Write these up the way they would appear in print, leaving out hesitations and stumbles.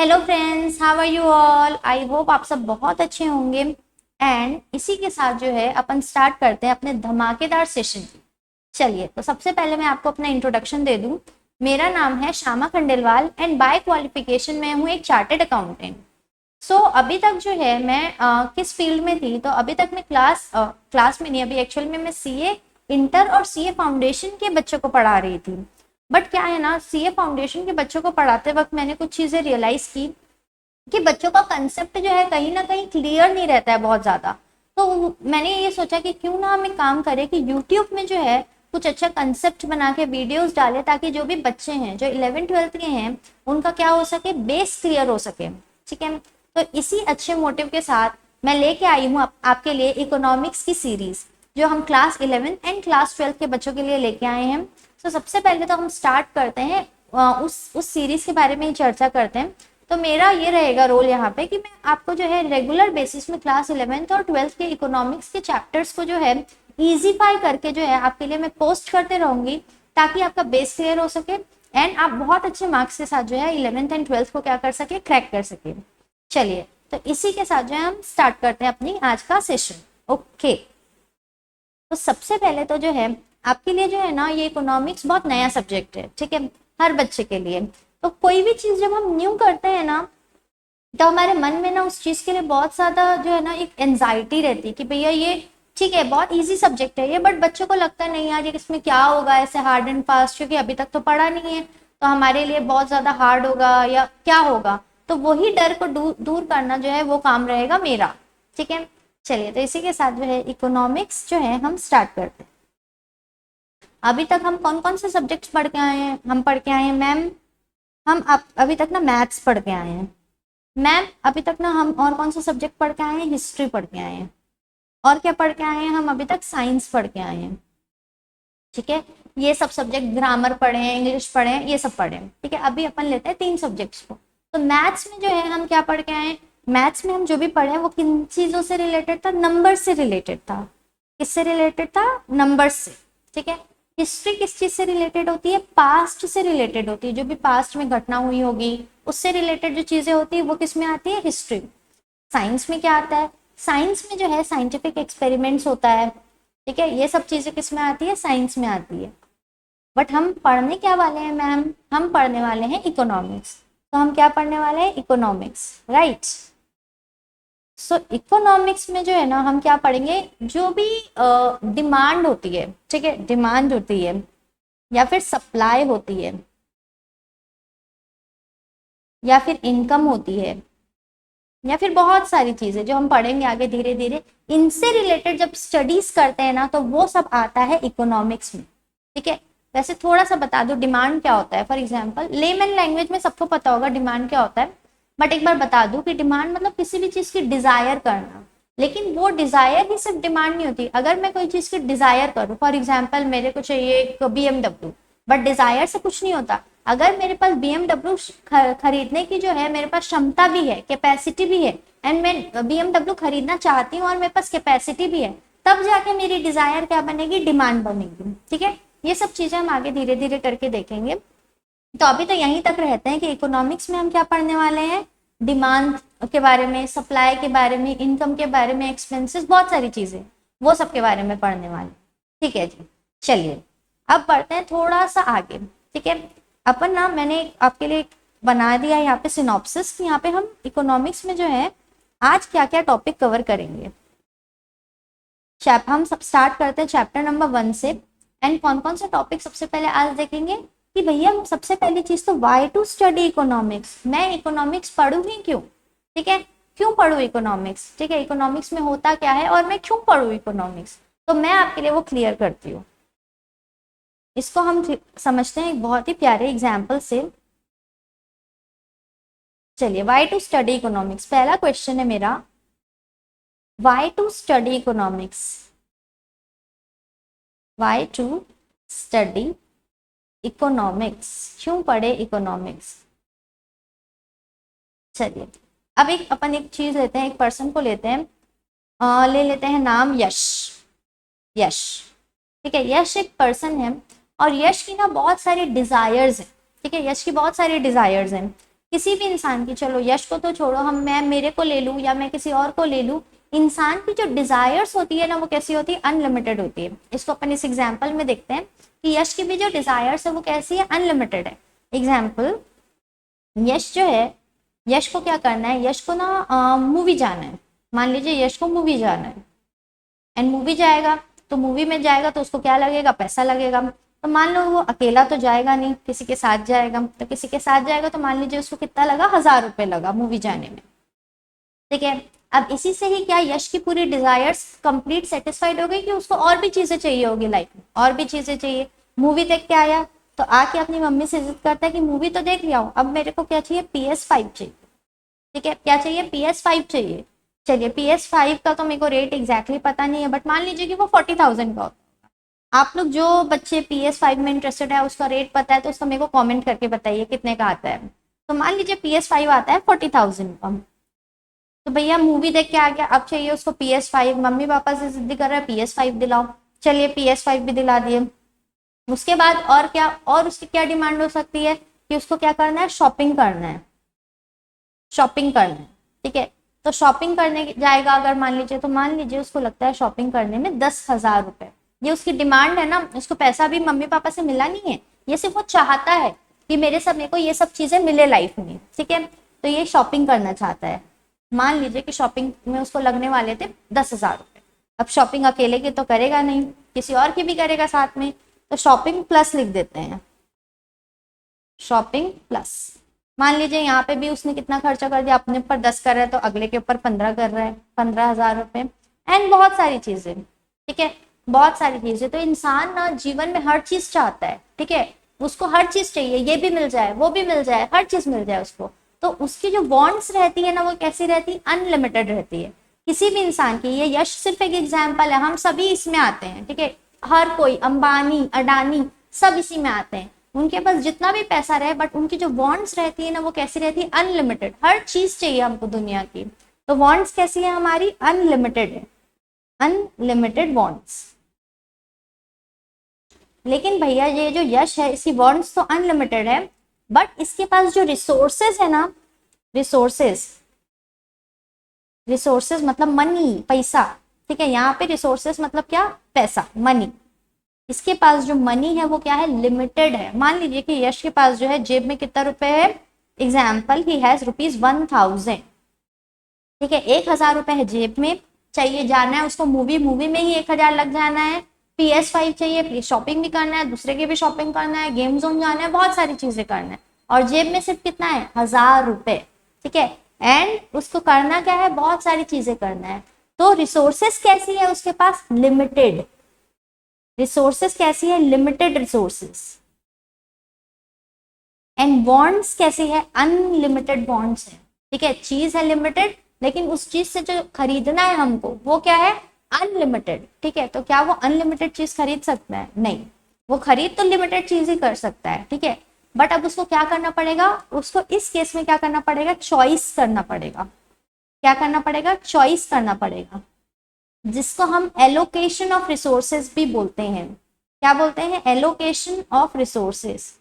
Hello friends, how are you all. I hope आप सब बहुत अच्छे होंगे। एंड इसी के साथ जो है अपन स्टार्ट करते हैं अपने धमाकेदार सेशन। चलिए, तो सबसे पहले मैं आपको अपना इंट्रोडक्शन दे दूं। मेरा नाम है Shyama Khandelwal and by qualification मैं हूँ एक चार्टेड अकाउंटेंट। सो अभी तक जो है मैं किस फील्ड में थी, तो अभी तक मैं क्लास में नहीं, अभी एक्चुअल में मैं सीए इंटर और सीए फाउंडेशन के बच्चों को पढ़ा रही थी। बट क्या है ना, सीए फाउंडेशन के बच्चों को पढ़ाते वक्त मैंने कुछ चीज़ें रियलाइज की कि बच्चों का कंसेप्ट जो है कहीं ना कहीं क्लियर नहीं रहता है बहुत ज़्यादा। तो मैंने ये सोचा कि क्यों ना हम एक काम करें कि यूट्यूब में जो है कुछ अच्छा कंसेप्ट बना के वीडियोस डालें, ताकि जो भी बच्चे हैं जो 11th-12th के हैं उनका क्या हो सके, बेस क्लियर हो सके। ठीक है, तो इसी अच्छे मोटिव के साथ मैं लेके आई हूँ आपके लिए इकोनॉमिक्स की सीरीज, जो हम class 11th and class 12th के बच्चों के लिए लेके आए हैं। तो सबसे पहले तो हम स्टार्ट करते हैं, उस सीरीज के बारे में ही चर्चा करते हैं। तो मेरा ये रहेगा रोल यहाँ पे कि मैं आपको जो है रेगुलर बेसिस में क्लास 11th और 12th के इकोनॉमिक्स के चैप्टर्स को जो है ईजीफाई करके जो है आपके लिए मैं पोस्ट करते रहूंगी, ताकि आपका बेस क्लियर हो सके एंड आप बहुत अच्छे मार्क्स के साथ जो है 11th एंड 12th को क्या कर सके, क्रैक कर सके। चलिए, तो इसी के साथ जो है हम स्टार्ट करते हैं अपनी आज का सेशन। ओके, तो सबसे पहले तो जो है आपके लिए जो है ना, ये इकोनॉमिक्स बहुत नया सब्जेक्ट है। ठीक है, हर बच्चे के लिए। तो कोई भी चीज जब हम न्यू करते हैं ना, तो हमारे मन में ना उस चीज के लिए बहुत ज्यादा जो है ना एक एंजाइटी रहती है कि भैया ये ठीक है, बहुत इजी सब्जेक्ट है ये, बट बच्चों को लगता है नहीं यार ये इसमें क्या होगा ऐसे हार्ड एंड फास्ट, क्योंकि अभी तक तो पढ़ा नहीं है, तो हमारे लिए बहुत ज्यादा हार्ड होगा या क्या होगा। तो वही डर को दूर करना जो है वो काम रहेगा मेरा। ठीक है, चलिए, तो इसी के साथ जो है इकोनॉमिक्स जो है हम स्टार्ट करते हैं। अभी तक हम कौन कौन से सब्जेक्ट्स पढ़ के आए हैं? हम पढ़ के आए हैं मैम, हम अभी तक ना मैथ्स पढ़ के आए हैं। मैम अभी तक ना हम और कौन सा सब्जेक्ट पढ़ के आए हैं? हिस्ट्री पढ़ के आए हैं। और क्या पढ़ के आए हैं? हम अभी तक साइंस पढ़ के आए हैं। ठीक है, ये सब सब्जेक्ट, ग्रामर पढ़े हैं, इंग्लिश पढ़े हैं, ये सब पढ़े हैं। ठीक है, अभी अपन लेते हैं 3 सब्जेक्ट्स को। तो मैथ्स में जो है हम क्या पढ़ के आए हैं? मैथ्स में हम जो भी पढ़े हैं वो किन चीजों से रिलेटेड था? नंबर से रिलेटेड था। किससे रिलेटेड था? नंबर से। ठीक है, हिस्ट्री किस चीज से रिलेटेड होती है? पास्ट से रिलेटेड होती है। जो भी पास्ट में घटना हुई होगी उससे रिलेटेड जो चीजें होती है वो किस में आती है? हिस्ट्री। साइंस में क्या आता है? साइंस में जो है साइंटिफिक एक्सपेरिमेंट्स होता है। ठीक है, ये सब चीजें किस में आती है? साइंस में आती है। बट हम पढ़ने क्या वाले हैं मैम? हम पढ़ने वाले हैं इकोनॉमिक्स। तो हम क्या पढ़ने वाले हैं? Economics, right. सो इकोनॉमिक्स में जो है ना हम क्या पढ़ेंगे, जो भी डिमांड होती है, ठीक है, डिमांड होती है या फिर सप्लाई होती है या फिर इनकम होती है या फिर बहुत सारी चीजें जो हम पढ़ेंगे आगे धीरे धीरे, इनसे रिलेटेड जब स्टडीज करते हैं ना तो वो सब आता है इकोनॉमिक्स में। ठीक है, वैसे थोड़ा सा बता दो डिमांड क्या होता है। फॉर एग्जांपल लेमन लैंग्वेज में सबको पता होगा डिमांड क्या होता है, बट एक बार बता दूं कि डिमांड मतलब किसी भी चीज की डिजायर करना। लेकिन वो डिजायर ही सिर्फ डिमांड नहीं होती। अगर मैं कोई चीज की डिजायर करूँ, फॉर एग्जाम्पल मेरे को चाहिए एक BMW, बट डिजायर से कुछ नहीं होता। अगर मेरे पास BMW खरीदने की जो है मेरे पास क्षमता भी है, कैपेसिटी भी है, एंड मैं BMW खरीदना चाहती हूँ और मेरे पास कैपेसिटी भी है, तब जाके मेरी डिजायर क्या बनेगी? डिमांड बनेगी। ठीक है, ये सब चीजें हम आगे धीरे धीरे करके देखेंगे। तो अभी तो यहीं तक रहते हैं कि इकोनॉमिक्स में हम क्या पढ़ने वाले हैं? डिमांड के बारे में, सप्लाई के बारे में, इनकम के बारे में, एक्सपेंसेस, बहुत सारी चीजें, वो सब के बारे में पढ़ने वाले। ठीक है जी, चलिए अब बढ़ते हैं थोड़ा सा आगे। ठीक है, अपन ना मैंने आपके लिए बना दिया यहाँ पे सिनॉप्सिस कि यहाँ पे हम इकोनॉमिक्स में जो है आज क्या क्या टॉपिक कवर करेंगे। हम सब स्टार्ट करते हैं चैप्टर नंबर 1 से। एंड कौन कौन से टॉपिक सबसे पहले आज देखेंगे कि भैया सबसे पहली चीज तो वाई टू स्टडी इकोनॉमिक्स। मैं इकोनॉमिक्स पढ़ूँ ही क्यों? ठीक है, क्यों पढ़ूँ इकोनॉमिक्स? ठीक है, इकोनॉमिक्स में होता क्या है और मैं क्यों पढ़ूँ इकोनॉमिक्स, तो मैं आपके लिए वो क्लियर करती हूँ। इसको हम समझते हैं एक बहुत ही प्यारे एग्जाम्पल से। चलिए, वाई टू स्टडी इकोनॉमिक्स, पहला क्वेश्चन है मेरा, why to study economics. Why to study economics, क्यों पढ़े इकोनॉमिक्स? चलिए, अब अपन एक चीज लेते हैं, एक पर्सन को लेते हैं, ले लेते हैं नाम यश। यश, ठीक है, यश एक पर्सन है और यश की ना बहुत सारी डिजायर्स हैं। ठीक है, यश की बहुत सारी डिजायर्स हैं। किसी भी इंसान की, चलो यश को तो छोड़ो, हम मैं मेरे को ले लूँ या मैं किसी और को ले लूँ, इंसान की जो डिजायर्स होती है ना वो कैसी होती है, अनलिमिटेड होती है। इसको अपन इस एग्जाम्पल में देखते हैं कि यश की भी जो डिजायर्स है वो कैसी है, अनलिमिटेड है। एग्जाम्पल, यश जो है, यश को क्या करना है, यश को ना मूवी जाना है। मान लीजिए यश को मूवी जाना है एंड मूवी जाएगा, तो मूवी में जाएगा तो उसको क्या लगेगा, पैसा लगेगा। तो मान लो वो अकेला तो जाएगा नहीं, किसी के साथ जाएगा, तो किसी के साथ जाएगा तो मान लीजिए उसको कितना लगा, 1000 रुपये लगा मूवी जाने में, ठीक है। अब इसी से ही क्या यश की पूरी डिजायर्स कंप्लीट सेटिस्फाइड हो गई कि उसको और भी चीजें चाहिए होगी लाइफ में, और भी चीजें चाहिए। मूवी देख के आया तो आके अपनी मम्मी से जिद करता है कि मूवी तो देख लिया हूँ, अब मेरे को क्या चाहिए, PS5 चाहिए, ठीक है। क्या चाहिए, PS5 चाहिए। चलिए PS5 का तो मेरे को रेट एग्जैक्टली पता नहीं है, बट मान लीजिए कि वो 40,000 का होता है। आप लोग जो बच्चे PS5 में इंटरेस्टेड है उसका रेट पता है तो उसका मेरे को कमेंट करके बताइए कितने का आता है। तो मान लीजिए PS5 आता है 40,000 का, तो भैया मूवी देख के आ गया, अब चाहिए उसको PS5, मम्मी पापा से जिद्दी कर रहा है PS5 दिलाओ, चलिए PS5 भी दिला दिए। उसके बाद और क्या, और उसकी क्या डिमांड हो सकती है कि उसको क्या करना है, शॉपिंग करना है, शॉपिंग करना है, ठीक है। तो शॉपिंग करने जाएगा अगर मान लीजिए, तो मान लीजिए उसको लगता है शॉपिंग करने में 10,000 रुपए, ये उसकी डिमांड है ना, उसको पैसा भी मम्मी पापा से मिला नहीं है, ये सिर्फ वो चाहता है कि मेरे को ये सब चीजें मिले लाइफ में, ठीक है। तो ये शॉपिंग करना चाहता है। मान लीजिए कि शॉपिंग में उसको लगने वाले थे 10,000 रुपए। अब शॉपिंग अकेले की तो करेगा नहीं, किसी और की भी करेगा साथ में, तो शॉपिंग प्लस लिख देते हैं, शॉपिंग प्लस। मान लीजिए यहाँ पे भी उसने कितना खर्चा कर दिया, अपने ऊपर 10 कर रहा है तो अगले के ऊपर 15 कर रहा है, 15,000 रुपए। एंड बहुत सारी चीजें, ठीक है, बहुत सारी चीजें। तो इंसान ना जीवन में हर चीज चाहता है, ठीक है, उसको हर चीज चाहिए, ये भी मिल जाए, वो भी मिल जाए, हर चीज मिल जाए उसको। तो उसकी जो वांट्स रहती है ना वो कैसी रहती है, अनलिमिटेड रहती है किसी भी इंसान की। ये यश सिर्फ एक एग्जाम्पल है, हम सभी इसमें आते हैं, ठीक है। हर कोई, अंबानी, अडानी, सब इसी में आते हैं। उनके पास जितना भी पैसा रहे, बट उनकी जो वांट्स रहती है ना वो कैसी रहती है, अनलिमिटेड। हर चीज चाहिए हमको दुनिया की, तो वांट्स कैसी है हमारी, अनलिमिटेड है, अनलिमिटेड वांट्स। लेकिन भैया ये जो यश है इसकी वांट्स तो अनलिमिटेड है, बट इसके पास जो रिसोर्सेस है ना, रिसोर्सेस, रिसोर्सेस मतलब मनी, पैसा, ठीक है। यहाँ पे रिसोर्सेस मतलब क्या, पैसा, मनी। इसके पास जो मनी है वो क्या है, लिमिटेड है। मान लीजिए कि यश के पास जो है जेब में कितना रुपए है, एग्जाम्पल ही हैज ₹1,000, ठीक है। 1,000 रुपए है जेब में, चाहिए जाना है उसको मूवी, मूवी में ही 1,000 लग जाना है। PS5 चाहिए, शॉपिंग भी करना है, दूसरे की भी शॉपिंग करना है, गेम जोन जाना है, बहुत सारी चीजें करना है, और जेब में सिर्फ कितना है, 1,000 रुपए, ठीक है। एंड उसको करना क्या है, बहुत सारी चीजें करना है। तो रिसोर्सेस कैसी है उसके पास, लिमिटेड। रिसोर्सेस कैसी है, लिमिटेड रिसोर्सेस। एंड बॉन्ड्स कैसी है, अनलिमिटेड बॉन्ड्स है, ठीक है। चीज है लिमिटेड, लेकिन उस चीज से जो खरीदना है हमको वो क्या है, अनलिमिटेड, ठीक है। तो क्या वो अनलिमिटेड चीज खरीद सकता है, नहीं। वो खरीद तो लिमिटेड चीज ही कर सकता है, ठीक है, बट अब उसको क्या करना पड़ेगा, उसको इस केस में क्या करना पड़ेगा, चॉइस करना पड़ेगा। क्या करना पड़ेगा, चॉइस करना पड़ेगा, जिसको हम एलोकेशन ऑफ रिसोर्सेज भी बोलते हैं। क्या बोलते हैं, एलोकेशन ऑफ रिसोर्सेज।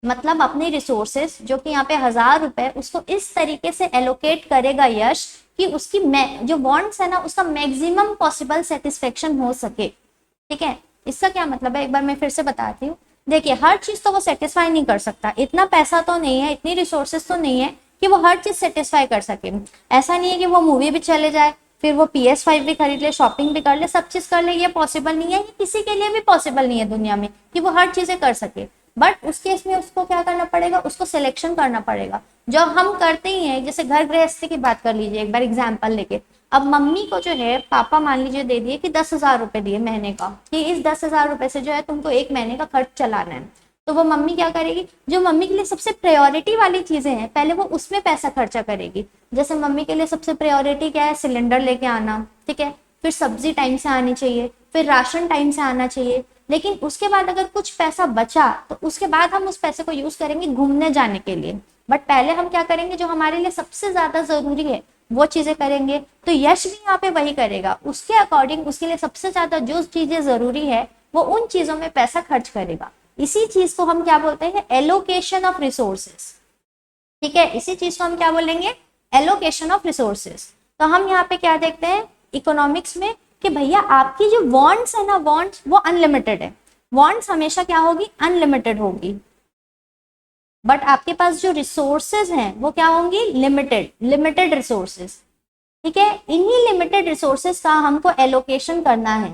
मतलब अपने रिसोर्सेस जो कि यहाँ पे 1,000 रुपए, उसको इस तरीके से एलोकेट करेगा यश कि उसकी जो वांट्स है ना उसका मैक्सिमम पॉसिबल सेटिस्फेक्शन हो सके, ठीक है। इसका क्या मतलब है, एक बार मैं फिर से बताती हूँ। देखिए हर चीज तो वो सेटिस्फाई नहीं कर सकता, इतना पैसा तो नहीं है, इतनी रिसोर्सेस तो नहीं है कि वो हर चीज सेटिस्फाई कर सके। ऐसा नहीं है कि वो मूवी भी चले जाए, फिर वो PS5 भी खरीद ले, शॉपिंग भी कर ले, सब चीज कर ले, ये पॉसिबल नहीं है, ये किसी के लिए भी पॉसिबल नहीं है दुनिया में कि वो हर चीजें कर सके। बट उस केस में उसको क्या करना पड़ेगा, उसको सिलेक्शन करना पड़ेगा, जो हम करते ही हैं। जैसे घर गृहस्थी की बात कर लीजिए एक बार एग्जाम्पल लेके। अब मम्मी को जो है पापा मान लीजिए दे दिए कि 10,000 रुपए दिए महीने का, कि इस 10,000 रुपए से जो है तुमको एक महीने का खर्च चलाना है। तो वो मम्मी क्या करेगी, जो मम्मी के लिए सबसे प्रायोरिटी वाली चीजें हैं पहले वो उसमें पैसा खर्चा करेगी। जैसे मम्मी के लिए सबसे प्रायोरिटी क्या है, सिलेंडर लेके आना, ठीक है, फिर सब्जी टाइम से आनी चाहिए, फिर राशन टाइम से आना चाहिए। लेकिन उसके बाद अगर कुछ पैसा बचा तो उसके बाद हम उस पैसे को यूज करेंगे घूमने जाने के लिए। बट पहले हम क्या करेंगे, जो हमारे लिए सबसे ज्यादा जरूरी है वो चीजें करेंगे। तो यश भी यहाँ पे वही करेगा, उसके अकॉर्डिंग उसके लिए सबसे ज्यादा जो चीजें जरूरी है वो उन चीजों में पैसा खर्च करेगा। इसी चीज को हम क्या बोलते हैं, एलोकेशन ऑफ रिसोर्सेस। ठीक है, इसी चीज को हम क्या बोलेंगे, एलोकेशन ऑफ रिसोर्सेस। तो हम यहाँ पे क्या देखते हैं इकोनॉमिक्स में कि भैया आपकी जो वांट्स है ना, वांट्स वो अनलिमिटेड है, वांट्स हमेशा क्या होगी, अनलिमिटेड होगी, बट आपके पास जो रिसोर्सेज हैं वो क्या होंगी, लिमिटेड रिसोर्सेज। ठीक है, इन्हीं लिमिटेड रिसोर्सेज का हमको एलोकेशन करना है,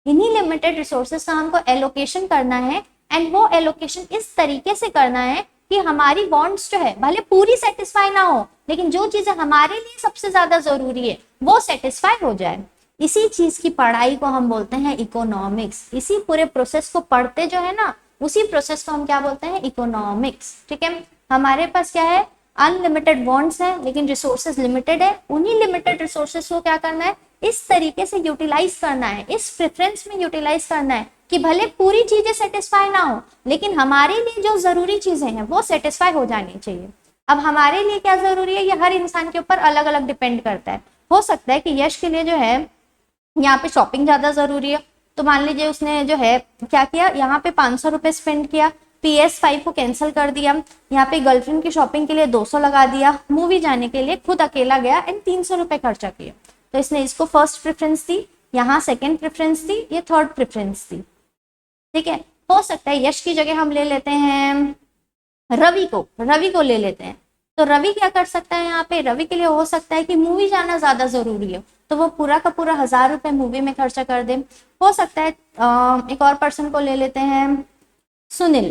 इन्हीं लिमिटेड रिसोर्सेज का हमको एलोकेशन करना है, एंड वो एलोकेशन इस तरीके से करना है कि हमारी वांट्स जो है भले पूरी सेटिस्फाई ना हो, लेकिन जो चीजें हमारे लिए सबसे ज्यादा जरूरी है वो सेटिस्फाई हो जाए। इसी चीज की पढ़ाई को हम बोलते हैं इकोनॉमिक्स। इसी पूरे प्रोसेस को पढ़ते जो है ना, उसी प्रोसेस को हम क्या बोलते हैं, इकोनॉमिक्स। ठीक है, हमारे पास क्या है, अनलिमिटेड वांट्स है लेकिन रिसोर्सेज लिमिटेड है, उन्हीं लिमिटेड रिसोर्सेज को क्या करना है, इस तरीके से यूटिलाइज करना है, इस प्रेफरेंस में यूटिलाइज करना है कि भले पूरी चीजें सेटिस्फाई ना हो, लेकिन हमारे लिए जो जरूरी चीजें हैं वो सेटिस्फाई हो जानी चाहिए। अब हमारे लिए क्या जरूरी है, ये हर इंसान के ऊपर अलग अलग डिपेंड करता है। हो सकता है कि यश के लिए जो है यहाँ पे शॉपिंग ज्यादा जरूरी है, तो मान लीजिए उसने जो है क्या किया, यहाँ पे 500 रुपए स्पेंड किया, PS5 को कैंसिल कर दिया, यहाँ पे गर्लफ्रेंड की शॉपिंग के लिए 200 लगा दिया, मूवी जाने के लिए खुद अकेला गया एंड 300 रुपए खर्चा किया। तो इसने इसको फर्स्ट प्रेफरेंस दी, यहाँ सेकेंड प्रेफरेंस दी, ये थर्ड प्रेफरेंस दी। ठीक है, हो सकता है यश की जगह हम ले लेते हैं रवि को ले लेते हैं। तो रवि क्या कर सकता है, यहाँ पे रवि के लिए हो सकता है कि मूवी जाना ज्यादा जरूरी है, तो वो पूरा का पूरा 1000 रुपए मूवी में खर्चा कर दे। हो सकता है एक और पर्सन को ले लेते हैं सुनील,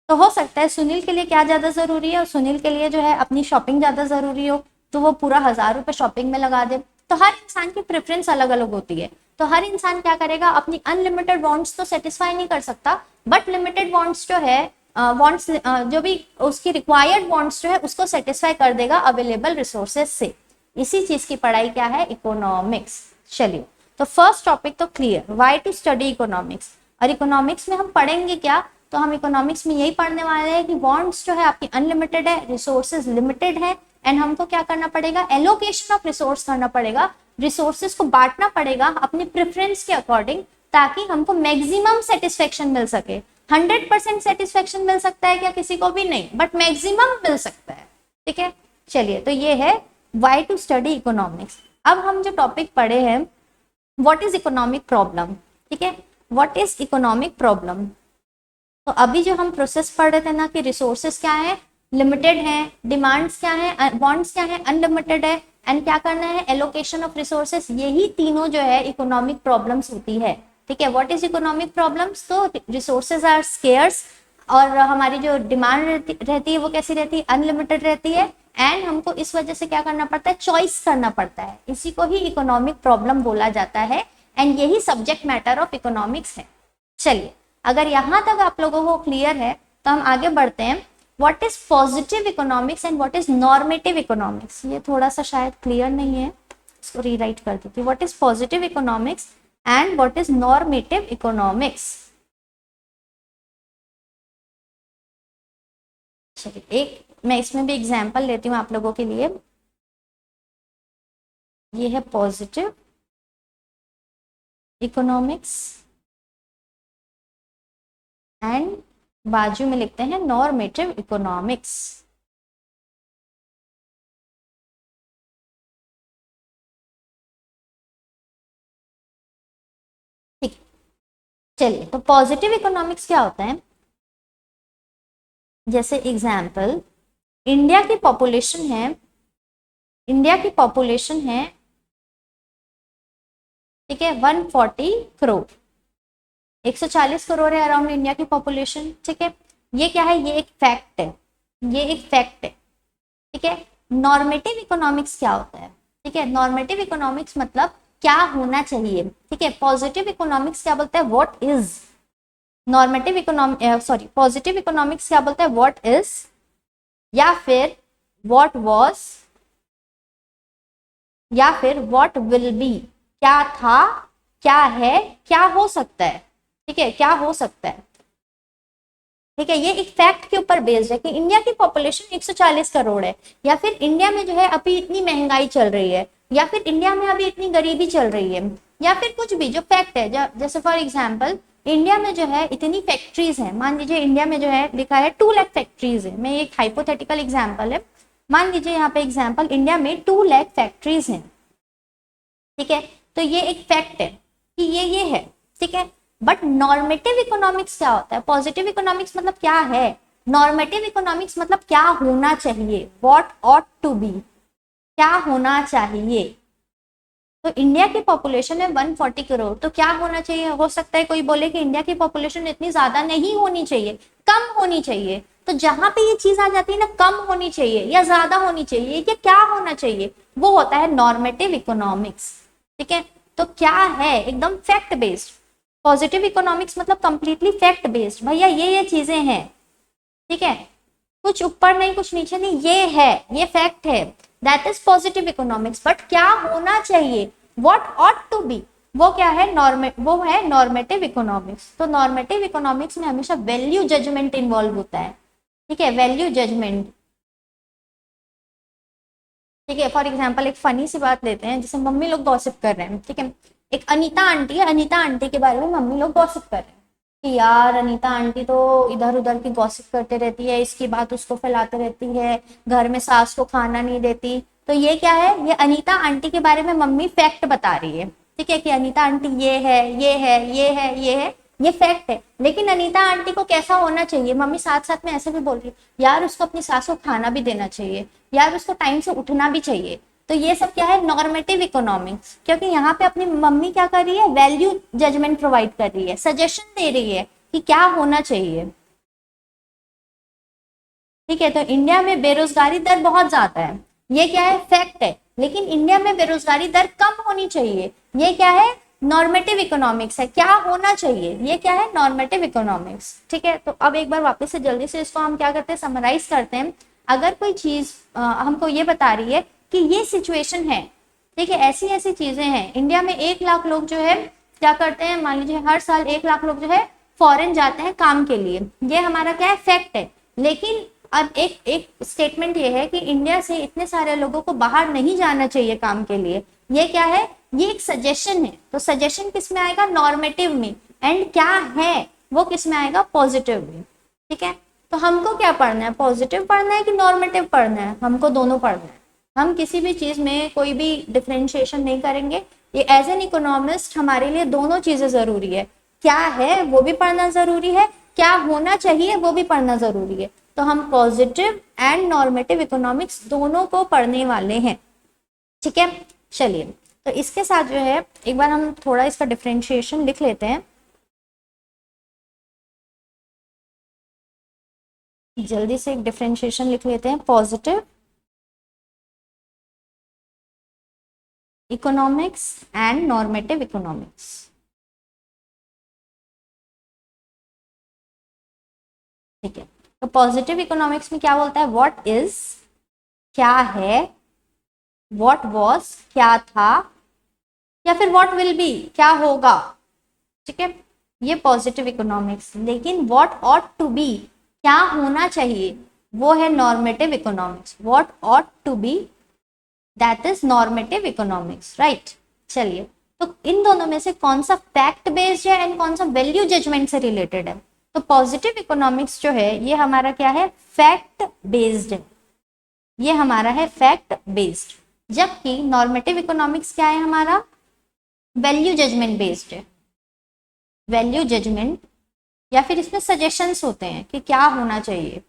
तो हो सकता है सुनील के लिए क्या ज्यादा जरूरी है, और सुनील के लिए जो है अपनी शॉपिंग ज्यादा जरूरी हो, तो वो पूरा 1000 रुपए शॉपिंग में लगा दे। तो हर इंसान की प्रेफरेंस अलग अलग होती है, तो हर इंसान क्या करेगा, अपनी अनलिमिटेड वांट्स तो सेटिस्फाई नहीं कर सकता, बट लिमिटेड वांट्स जो है वांट्स जो भी उसकी रिक्वायर्ड वांट्स जो है उसको सेटिस्फाई कर देगा अवेलेबल रिसोर्सेज से। इसी चीज की पढ़ाई क्या है, इकोनॉमिक्स। चलिए, तो फर्स्ट टॉपिक तो clear, why to study economics. और इकोनॉमिक्स में हम पढ़ेंगे क्या, तो हम इकोनॉमिक्स में यही पढ़ने वाले हैं कि वांट्स जो है आपकी अनलिमिटेड है, रिसोर्सेज लिमिटेड है, एंड हमको क्या करना पड़ेगा, एलोकेशन ऑफ रिसोर्स करना पड़ेगा, रिसोर्सेज को बांटना पड़ेगा अपनी प्रेफरेंस के अकॉर्डिंग, ताकि हमको मैक्सिमम सेटिस्फेक्शन मिल सके। 100% सेटिस्फेक्शन मिल सकता है क्या, किसी को भी नहीं, बट मैक्सिमम मिल सकता है। ठीक है, चलिए, तो ये है व्हाई टू स्टडी इकोनॉमिक्स। अब हम जो टॉपिक पढ़े हैं, व्हाट इज इकोनॉमिक प्रॉब्लम। ठीक है, व्हाट इज इकोनॉमिक प्रॉब्लम। तो अभी जो हम प्रोसेस पढ़ रहे थे ना कि रिसोर्सेस क्या है, लिमिटेड है, डिमांड्स क्या है, वांट्स क्या है, अनलिमिटेड है, एंड क्या करना है, एलोकेशन ऑफ रिसोर्सेस, यही तीनों जो है इकोनॉमिक प्रॉब्लम्स होती है। ठीक है, व्हाट इज इकोनॉमिक प्रॉब्लम्स, तो रिसोर्सेज आर स्केयर्स, और हमारी जो डिमांड रहती है वो कैसी रहती है, अनलिमिटेड रहती है, एंड हमको इस वजह से क्या करना पड़ता है, चॉइस करना पड़ता है। इसी को ही इकोनॉमिक प्रॉब्लम बोला जाता है, एंड यही सब्जेक्ट मैटर ऑफ इकोनॉमिक्स है। चलिए, अगर यहाँ तक आप लोगों को क्लियर है तो हम आगे बढ़ते हैं। What is positive economics and what is normative economics. ये थोड़ा सा शायद क्लियर नहीं है, इसको रीराइट कर देती हूँ। What is positive economics and what is normative economics. चलिए, एक मैं इसमें भी एग्जाम्पल लेती हूँ आप लोगों के लिए। ये है पॉजिटिव इकोनॉमिक्स एंड बाजू में लिखते हैं नॉर्मेटिव इकोनॉमिक्स। ठीक, चलिए, तो पॉजिटिव इकोनॉमिक्स क्या होता है, जैसे एग्जाम्पल, इंडिया की पॉपुलेशन है, ठीक है, 140 करोड़, 140 करोड़ है अराउंड इंडिया की पॉपुलेशन। ठीक है, ये क्या है, ये एक फैक्ट है, ठीक है। नॉर्मेटिव इकोनॉमिक्स क्या होता है, ठीक है, नॉर्मेटिव इकोनॉमिक्स मतलब क्या होना चाहिए। ठीक है, पॉजिटिव इकोनॉमिक्स क्या बोलता है, what is. Normative positive economics क्या बोलता है, व्हाट इज, या फिर व्हाट वाज, या फिर व्हाट विल बी, क्या था, क्या है, क्या हो सकता है। ठीक है, क्या हो सकता है। ठीक है, ये एक फैक्ट के ऊपर बेस्ड है कि इंडिया की पॉपुलेशन 140 करोड़ है, या फिर इंडिया में जो है अभी इतनी महंगाई चल रही है, या फिर इंडिया में अभी इतनी गरीबी चल रही है, या फिर कुछ भी जो फैक्ट है। जैसे फॉर एग्जांपल इंडिया में जो है इतनी फैक्ट्रीज हैं, मान लीजिए इंडिया में जो है लिखा है 2 लाख फैक्ट्रीज है, मैं एक हाइपोथेटिकल एग्जांपल है, मान लीजिए यहाँ पे एग्जांपल इंडिया में 2 लाख फैक्ट्रीज हैं, ठीक है, तो ये एक फैक्ट है कि ये है, ठीक है। बट नॉर्मेटिव इकोनॉमिक्स क्या होता है, पॉजिटिव इकोनॉमिक्स मतलब क्या है, नॉर्मेटिव इकोनॉमिक्स मतलब क्या होना चाहिए, व्हाट ऑट टू बी, क्या होना चाहिए। तो इंडिया की पॉपुलेशन है 140 करोड़, तो क्या होना चाहिए, हो सकता है कोई बोले कि इंडिया की पॉपुलेशन इतनी ज्यादा नहीं होनी चाहिए, कम होनी चाहिए। तो जहां पे ये चीज आ जाती है ना, कम होनी चाहिए या ज्यादा होनी चाहिए या क्या होना चाहिए, वो होता है नॉर्मेटिव इकोनॉमिक्स, ठीक है। तो क्या है, एकदम फैक्ट बेस्ड। पॉजिटिव इकोनॉमिक्स मतलब कंप्लीटली फैक्ट बेस्ड, भैया ये चीजें हैं, ठीक है, कुछ ऊपर नहीं कुछ नीचे नहीं, ये है, ये फैक्ट है, that is positive economics. But क्या होना चाहिए, व्हाट ऑट टू बी, वो क्या है, वो है नॉर्मेटिव इकोनॉमिक्स। तो नॉर्मेटिव इकोनॉमिक्स में हमेशा वैल्यू जजमेंट इन्वॉल्व होता है, ठीक है, वैल्यू जजमेंट, ठीक है। फॉर एग्जाम्पल एक फनी सी बात लेते हैं, जैसे मम्मी लोग गॉसिप कर रहे हैं, ठीक है, एक अनीता आंटी है, अनीता आंटी के बारे में मम्मी लोग गॉसिप कर रहे हैं कि यार अनीता आंटी तो इधर उधर की गॉसिप करते रहती है, इसकी बात उसको फैलाते रहती है, घर में सास को खाना नहीं देती। तो ये क्या है, ये अनीता आंटी के बारे में मम्मी फैक्ट बता रही है, ठीक है, कि अनीता आंटी ये है ये है ये है ये है, ये फैक्ट है। लेकिन अनीता आंटी को कैसा होना चाहिए, मम्मी साथ साथ में ऐसे भी बोल रही है, यार उसको अपनी सास को खाना भी देना चाहिए, यार उसको टाइम से उठना भी चाहिए। तो ये सब क्या है, नॉर्मेटिव इकोनॉमिक्स, क्योंकि यहाँ पे अपनी मम्मी क्या कर रही है, वैल्यू जजमेंट प्रोवाइड कर रही है, सजेशन दे रही है कि क्या होना चाहिए, ठीक है। तो इंडिया में बेरोजगारी दर बहुत ज्यादा है, ये क्या है, फैक्ट है। लेकिन इंडिया में बेरोजगारी दर कम होनी चाहिए, ये क्या है, नॉर्मेटिव इकोनॉमिक्स है, क्या होना चाहिए, ये क्या है, नॉर्मेटिव इकोनॉमिक्स, ठीक है। तो अब एक बार वापस से जल्दी से इसको हम क्या करते हैं, समराइज करते हैं। अगर कोई चीज हमको ये बता रही है कि ये सिचुएशन है, ठीक है, ऐसी ऐसी चीजें हैं, इंडिया में 1 लाख लोग जो है क्या करते हैं, मान लीजिए हर साल 1 लाख लोग जो है फॉरेन जाते हैं काम के लिए, ये हमारा क्या है, फैक्ट है। लेकिन अब एक एक स्टेटमेंट ये है कि इंडिया से इतने सारे लोगों को बाहर नहीं जाना चाहिए काम के लिए, ये क्या है, ये एक सजेशन है। तो सजेशन किस में आएगा, नॉर्मेटिव में, एंड क्या है वो किस में आएगा, पॉजिटिव में, ठीक है। तो हमको क्या पढ़ना है, पॉजिटिव पढ़ना है कि नॉर्मेटिव पढ़ना है, हमको दोनों पढ़ना है। हम किसी भी चीज में कोई भी डिफरेंशिएशन नहीं करेंगे, ये एज एन इकोनॉमिस्ट हमारे लिए दोनों चीजें जरूरी है, क्या है वो भी पढ़ना जरूरी है, क्या होना चाहिए वो भी पढ़ना जरूरी है। तो हम पॉजिटिव एंड नॉर्मेटिव इकोनॉमिक्स दोनों को पढ़ने वाले हैं, ठीक है। चलिए, तो इसके साथ जो है एक बार हम थोड़ा इसका डिफरेंशिएशन लिख लेते हैं, जल्दी से एक डिफरेंशिएशन लिख लेते हैं, positive economics and normative economics, ठीक है। तो पॉजिटिव इकोनॉमिक्स में क्या बोलता है, व्हाट इज, क्या है, व्हाट वॉज, क्या था, या फिर व्हाट विल बी, क्या होगा, ठीक है, ये पॉजिटिव इकोनॉमिक्स। लेकिन व्हाट ऑट टू बी, क्या होना चाहिए, वो है normative economics, what ought to be, that is normative economics, right. चलिए, तो इन दोनों में से कौन सा फैक्ट बेस्ड है एंड कौन सा वैल्यू जजमेंट से रिलेटेड है। तो पॉजिटिव इकोनॉमिक्स जो है ये हमारा क्या है, फैक्ट बेस्ड है, ये हमारा है फैक्ट बेस्ड। जबकि नॉर्मेटिव इकोनॉमिक्स क्या है हमारा, वैल्यू जजमेंट बेस्ड है, वैल्यू जजमेंट, या फिर इसमें सजेशंस होते हैं कि क्या होना चाहिए।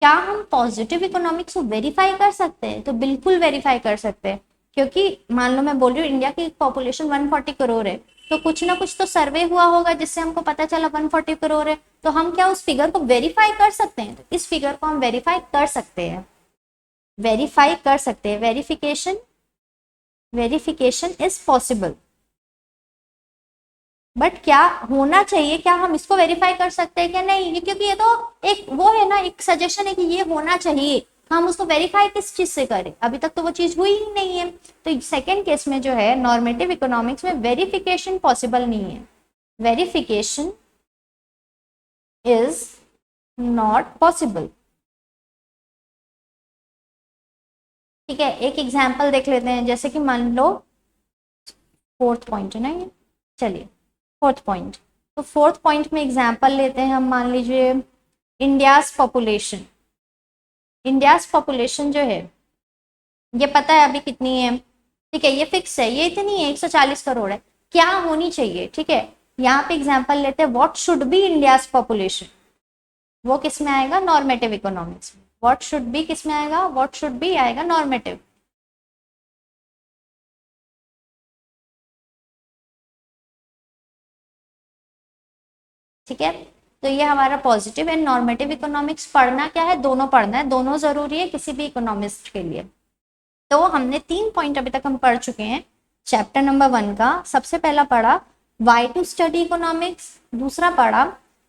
क्या हम पॉजिटिव इकोनॉमिक्स को वेरीफाई कर सकते हैं, तो बिल्कुल वेरीफाई कर सकते हैं, क्योंकि मान लो मैं बोल रही हूँ इंडिया की पॉपुलेशन 140 करोड़ है, तो कुछ ना कुछ तो सर्वे हुआ होगा जिससे हमको पता चला 140 करोड़ है, तो हम क्या उस फिगर को वेरीफाई कर सकते हैं, तो इस फिगर को हम वेरीफाई कर सकते हैं, वेरीफाई कर सकते हैं, verification, verification is possible. But क्या होना चाहिए, क्या हम इसको वेरीफाई कर सकते हैं क्या, नहीं, क्योंकि ये तो एक वो है ना, एक सजेशन है कि ये होना चाहिए, हम उसको वेरीफाई किस चीज से करें, अभी तक तो वो चीज हुई ही नहीं है। तो सेकेंड केस में जो है नॉर्मेटिव इकोनॉमिक्स में वेरिफिकेशन पॉसिबल नहीं है, वेरिफिकेशन इज नॉट पॉसिबल, ठीक है। एक एग्जाम्पल देख लेते हैं, जैसे कि मान लो फोर्थ पॉइंट है ना ये। चलिए फोर्थ पॉइंट, तो फोर्थ पॉइंट में एग्जाम्पल लेते हैं हम, मान लीजिए इंडियाज पॉपुलेशन। इंडियाज पॉपुलेशन जो है ये पता है अभी कितनी है, ठीक है, ये फिक्स है, ये इतनी है 140 करोड़ है, क्या होनी चाहिए, ठीक है। यहाँ पे एग्जाम्पल लेते हैं, what should be India's population, वो किस में आएगा, नॉर्मेटिव इकोनॉमिक्स में। व्हाट शुड बी किस में आएगा, व्हाट शुड बी आएगा नॉर्मेटिव। ठीक है, तो ये हमारा पॉजिटिव एंड नॉर्मेटिव इकोनॉमिक्स पढ़ना क्या है, दोनों पढ़ना है, दोनों जरूरी है किसी भी इकोनॉमिस्ट के लिए। तो हमने 3 पॉइंट अभी तक हम पढ़ चुके हैं चैप्टर नंबर 1 का। सबसे पहला पढ़ा वाई टू स्टडी इकोनॉमिक्स, दूसरा पढ़ा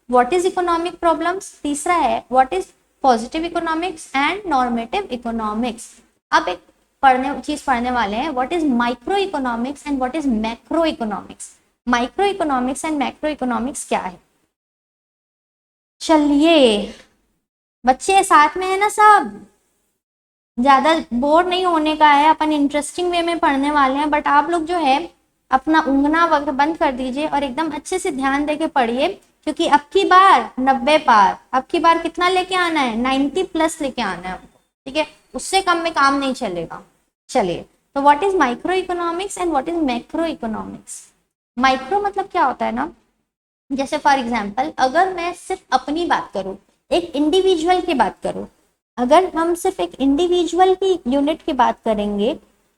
व्हाट इज इकोनॉमिक प्रॉब्लम्स, तीसरा है what is positive economics and normative economics. अब एक पढ़ने वाले हैं what is micro economics and what is macro economics. Micro economics and macro economics क्या है, चलिए बच्चे साथ में है ना सब, ज्यादा बोर नहीं होने का है, अपन इंटरेस्टिंग वे में पढ़ने वाले हैं, बट आप लोग जो है अपना उंगना वक्त बंद कर दीजिए और एकदम अच्छे से ध्यान देके पढ़िए, क्योंकि अब की बार 90 पार, अब की बार कितना लेके आना है, 90 प्लस लेके आना है हमको, ठीक है, उससे कम में काम नहीं चलेगा। चलिए, तो what is micro economics and what is macro economics. Micro मतलब क्या होता है ना, जैसे फॉर एग्जाम्पल अगर मैं सिर्फ अपनी बात करूं, एक इंडिविजुअल की बात करूं, अगर हम सिर्फ एक इंडिविजुअल की यूनिट की बात करेंगे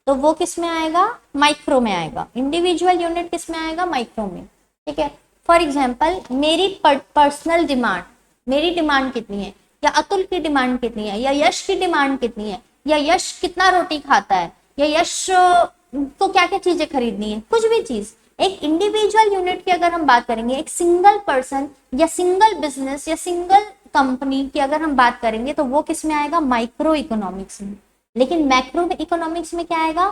तो वो किस में आएगा, माइक्रो में आएगा। इंडिविजुअल यूनिट किस में आएगा, माइक्रो में, ठीक है। फॉर एग्जाम्पल मेरी पर्सनल डिमांड, मेरी डिमांड कितनी है, या अतुल की डिमांड कितनी है, या यश की डिमांड कितनी है, या यश कितना रोटी खाता है, या यश को क्या क्या चीजें खरीदनी है, कुछ भी चीज, एक इंडिविजुअल यूनिट की अगर हम बात करेंगे, एक सिंगल पर्सन या सिंगल बिजनेस या सिंगल कंपनी की अगर हम बात करेंगे तो वो किस में आएगा, माइक्रो इकोनॉमिक्स में। लेकिन मैक्रो इकोनॉमिक्स में क्या आएगा,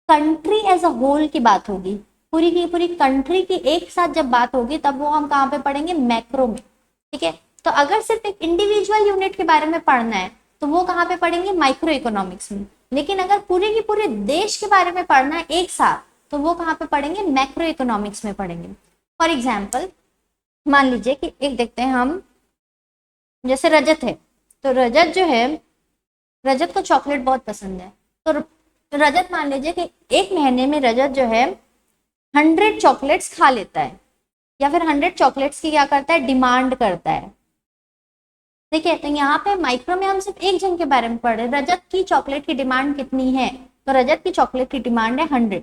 कंट्री एज अ होल की बात होगी, पूरी की पूरी कंट्री की एक साथ जब बात होगी तब वो हम कहाँ पे पढ़ेंगे, मैक्रो में, ठीक है। तो अगर सिर्फ एक इंडिविजुअल यूनिट के बारे में पढ़ना है तो वो कहाँ पे पढ़ेंगे, माइक्रो इकोनॉमिक्स में। लेकिन अगर पूरे के पूरे देश के बारे में पढ़ना है एक साथ तो वो कहाँ पे पढ़ेंगे, मैक्रो इकोनॉमिक्स में पढ़ेंगे। फॉर एग्जाम्पल मान लीजिए कि एक देखते हैं हम, जैसे रजत है, तो रजत जो है, रजत को चॉकलेट बहुत पसंद है, तो रजत मान लीजिए कि एक महीने में रजत जो है 100 चॉकलेट्स खा लेता है, या फिर 100 चॉकलेट्स की क्या करता है, डिमांड करता है, ठीक है। तो यहाँ पे माइक्रो में हम सिर्फ एक जन के बारे में पढ़ रहे हैं, रजत की चॉकलेट की डिमांड कितनी है, तो रजत की चॉकलेट की डिमांड है 100,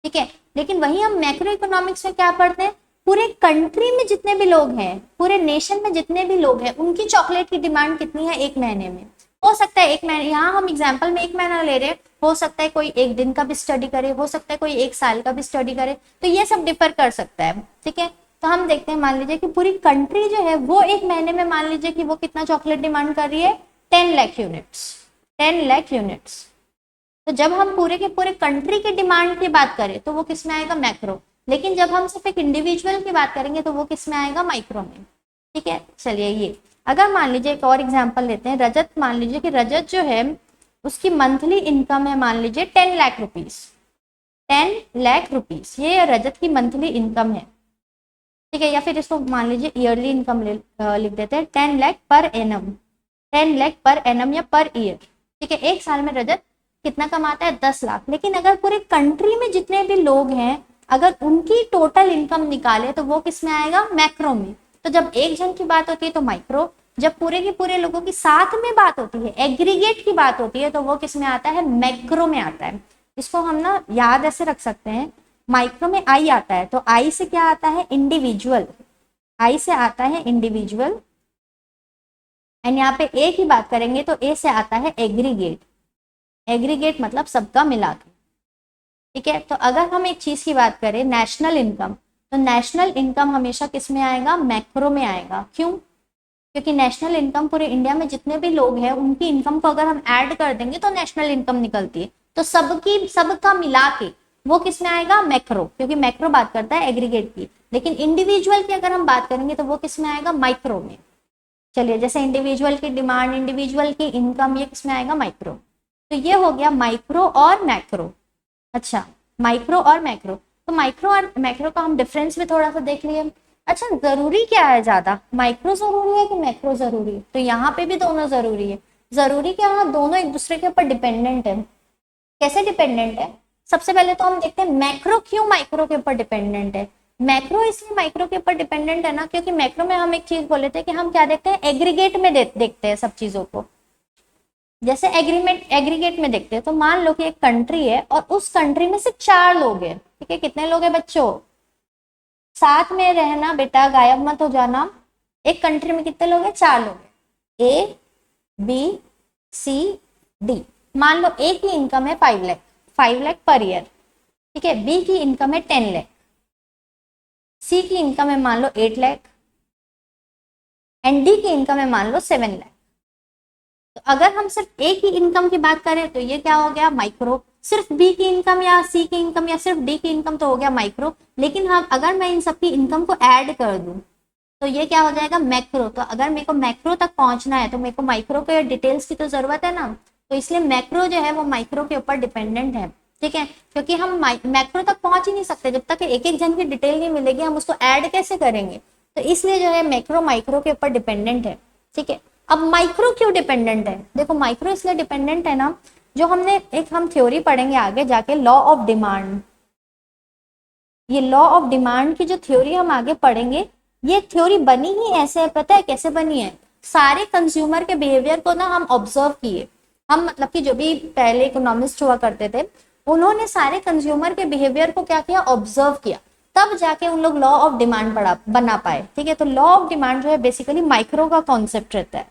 ठीक है। लेकिन वही हम मैक्रो इकोनॉमिक्स में क्या पढ़ते हैं, पूरे कंट्री में जितने भी लोग हैं, पूरे नेशन में जितने भी लोग हैं, उनकी चॉकलेट की डिमांड कितनी है एक महीने में। हो सकता है एक महीने, यहाँ हम एग्जाम्पल में एक महीना ले रहे हैं, हो सकता है कोई एक दिन का भी स्टडी करे, हो सकता है कोई एक साल का भी स्टडी करे, तो ये सब डिफर कर सकता है, ठीक है। तो हम देखते हैं, मान लीजिए कि पूरी कंट्री जो है वो एक महीने में मान लीजिए कि वो कितना चॉकलेट डिमांड कर रही है, 10 लाख यूनिट्स, 10 लाख यूनिट्स। तो जब हम पूरे के पूरे कंट्री की डिमांड की बात करें तो वो किस में आएगा, मैक्रो। लेकिन जब हम सिर्फ एक इंडिविजुअल की बात करेंगे तो वो किस में आएगा, माइक्रो में, ठीक है। चलिए, ये अगर मान लीजिए एक और एग्जांपल लेते हैं, रजत, मान लीजिए कि रजत जो है उसकी मंथली इनकम है मान लीजिए 10 लाख रुपीज, 10 लाख रुपीज, ये रजत की मंथली इनकम है, ठीक है। या फिर इसको मान लीजिए ईयरली इनकम लिख देते हैं, 10 lakh per annum, 10 lakh per annum या पर ईयर, ठीक है। एक साल में रजत कितना कमाता है, 10 लाख। लेकिन अगर पूरे कंट्री में जितने भी लोग हैं अगर उनकी टोटल इनकम निकाले तो वो किस में आएगा, मैक्रो में। तो जब एक जन की बात होती है तो माइक्रो, जब पूरे के पूरे लोगों की साथ में बात होती है, एग्रीगेट की बात होती है, तो वो किस में आता है, मैक्रो में आता है। इसको हम ना याद ऐसे रख सकते हैं, माइक्रो में आई आता है, तो आई से क्या आता है, इंडिविजुअल, आई से आता है इंडिविजुअल, एंड यहाँ पे ए की बात करेंगे तो ए से आता है एग्रीगेट, एग्रीगेट मतलब सबका मिला के, ठीक है। तो अगर हम एक चीज की बात करें, नेशनल इनकम, तो नेशनल इनकम हमेशा किस में आएगा, मैक्रो में आएगा। क्यों, क्योंकि नेशनल इनकम पूरे इंडिया में जितने भी लोग हैं उनकी इनकम को अगर हम ऐड कर देंगे तो नेशनल इनकम निकलती है, तो सबका मिला के वो किस में आएगा, मैक्रो, क्योंकि मैक्रो बात करता है एग्रीगेट की। लेकिन इंडिविजुअल की अगर हम बात करेंगे तो वो किस में आएगा, माइक्रो में। चलिए, जैसे इंडिविजुअल की डिमांड, इंडिविजुअल की इनकम, ये किस में आएगा, माइक्रो। तो ये हो गया माइक्रो और मैक्रो। अच्छा, माइक्रो और मैक्रो। तो माइक्रो और मैक्रो का हम डिफरेंस भी थोड़ा सा देख लिए। अच्छा, जरूरी क्या है ज्यादा, माइक्रो जरूरी है कि मैक्रो जरूरी है? तो यहाँ पे भी दोनों जरूरी है। जरूरी क्या है, दोनों एक दूसरे के ऊपर डिपेंडेंट है। कैसे डिपेंडेंट है? सबसे पहले तो हम देखते हैं मैक्रो क्यों माइक्रो के ऊपर डिपेंडेंट है। मैक्रो इसलिए माइक्रो के ऊपर डिपेंडेंट है ना, क्योंकि मैक्रो में हम एक चीज बोले थे कि हम क्या देखते हैं, एग्रीगेट में देखते हैं सब चीजों को। जैसे एग्रीगेट में देखते हैं, तो मान लो कि एक कंट्री है और उस कंट्री में सिर्फ 4 लोग हैं, ठीक है? कितने लोग हैं बच्चों? साथ में रहना बेटा, गायब मत हो जाना। एक कंट्री में कितने लोग हैं? 4 लोग हैं, ए बी सी डी। मान लो ए की इनकम है 5 लाख पर ईयर, ठीक है? बी की इनकम है 10 लाख, सी की इनकम है मान लो 8 लाख एंड डी की इनकम है मान लो 7 लाख। तो अगर हम सिर्फ ए की इनकम की बात करें तो ये क्या हो गया, माइक्रो। सिर्फ बी की इनकम या सी की इनकम या सिर्फ डी की इनकम तो हो गया माइक्रो। लेकिन हम अगर मैं इन सबकी इनकम को ऐड कर दूं तो ये क्या हो जाएगा, मैक्रो। तो अगर मेरे को मैक्रो तक पहुंचना है तो मेरे को माइक्रो के डिटेल्स की तो जरूरत है ना, तो इसलिए मैक्रो जो है वो माइक्रो के ऊपर डिपेंडेंट है, ठीक है? क्योंकि हम मैक्रो तक पहुंच ही नहीं सकते जब तक एक एक जन की डिटेल नहीं मिलेगी, हम उसको ऐड कैसे करेंगे? तो इसलिए जो है मैक्रो माइक्रो के ऊपर डिपेंडेंट है, ठीक है? अब माइक्रो क्यों डिपेंडेंट है? देखो माइक्रो इसलिए डिपेंडेंट है ना, जो हम थ्योरी पढ़ेंगे आगे जाके, लॉ ऑफ डिमांड। ये लॉ ऑफ डिमांड की जो थ्योरी हम आगे पढ़ेंगे, ये थ्योरी बनी ही ऐसे है, पता है कैसे बनी है? सारे कंज्यूमर के बिहेवियर को ना हम ऑब्जर्व किए। हम मतलब कि जो भी पहले इकोनॉमिस्ट हुआ करते थे, उन्होंने सारे कंज्यूमर के बिहेवियर को क्या किया, ऑब्जर्व किया, तब जाके उन लोग लॉ ऑफ डिमांड बना पाए, ठीक है? तो लॉ ऑफ डिमांड जो है बेसिकली माइक्रो का कॉन्सेप्ट रहता है।